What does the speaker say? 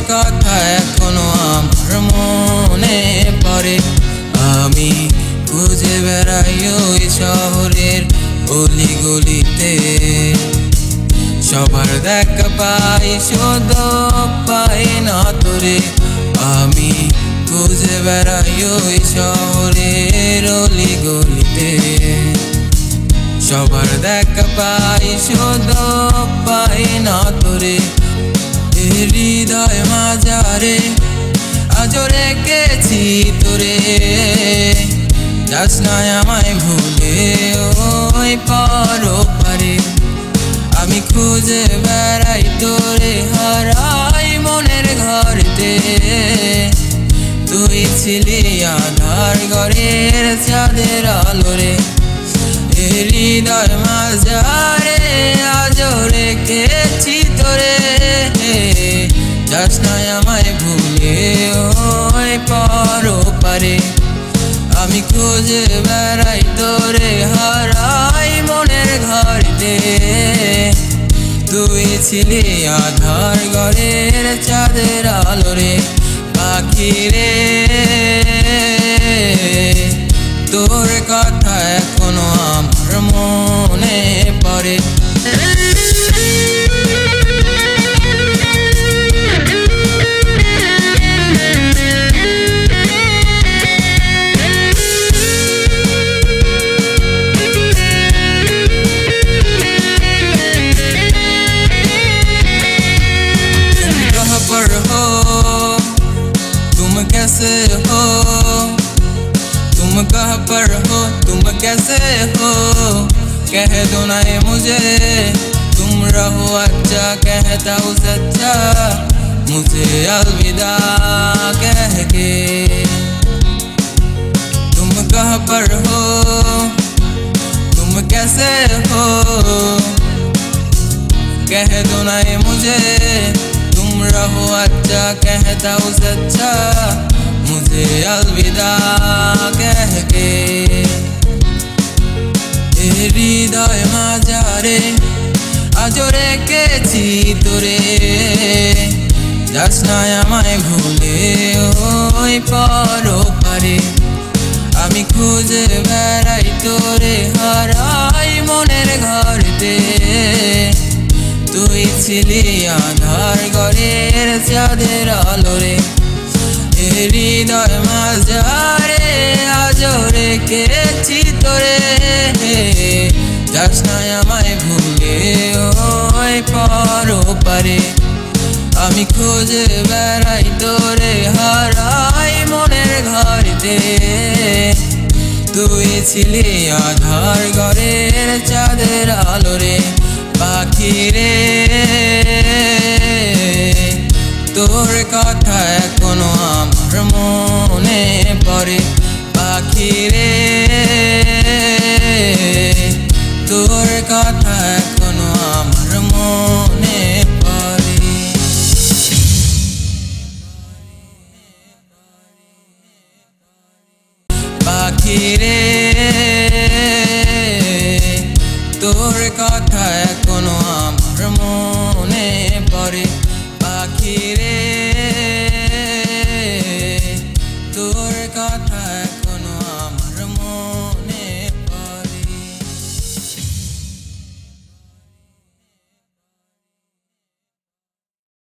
কথা এখনো আমার মনে পড়ে। আমি খুঁজে বেড়াই ওই শহরের অলি গলিতে, সবার দেখা পাই শুধু পাই না তোরে। আমি খুঁজে বেড়াই ওই শহরের অলি গলিতে, সবার দেখা পাই শুধু পাই না তোরে। হৃদয় মাঝারে আজও রেখেছি তোরে, যাস না আমায় ভুলে ওই পারে। আমি খুঁজে বেড়াই তোরে, হারাই মনের ঘরেতে। তুই ছিলি আধার ঘরের চাঁদের আলোরে। হৃদয় মাঝারে আজও রেখেছি তোরে, যাস না আমায় ভুলে ওই পারে। আমি খুঁজে বেড়াই তোরে, হারাই মনের ঘরেতে। তুই ছিলি আধার ঘরের চাঁদের আলোরে। পাখি রে, তোর কথা এখনো আমার মনে পড়ে। तुम कैसे हो, तुम कहाँ पर हो, तुम कैसे हो, कह दो ना ये मुझे। तुम रहो अच्छा, कहता हूँ सच्चा, मुझे अलविदा कह के। तुम कहाँ पर हो, तुम कैसे हो, कह दो ना ये मुझे। तुम रहो अच्छा, कहता हूँ सच्चा, मुझे अलविदा कह के। হৃদয় মাঝারে আজও রেখেছি তোরে, যাস না আমায় ভুলে ওই পারে। আমি খুঁজে বেড়াই তোরে, হারাই মনের ঘরেতে। তুই ছিলি আধার ঘরের চাঁদের আলোরে। হৃদয় মাঝারে আজও রেখেছি তোরে, যাস না আমায় ভুলে ওই পারে। আমি খুঁজে বেড়াই তোরে, হারাই মনের ঘরেতে। তুই ছিলি আধার ঘরের চাঁদের আলোরে। পাখি রে, তোর কথা এখনো আমার মনে পড়ে। পাখি রে, তোর কথা এখনো আমার মনে পড়ে। পাখি রে, তোর কথা এখনো আমার মনে পড়ে। পাখি রে, তোর কথা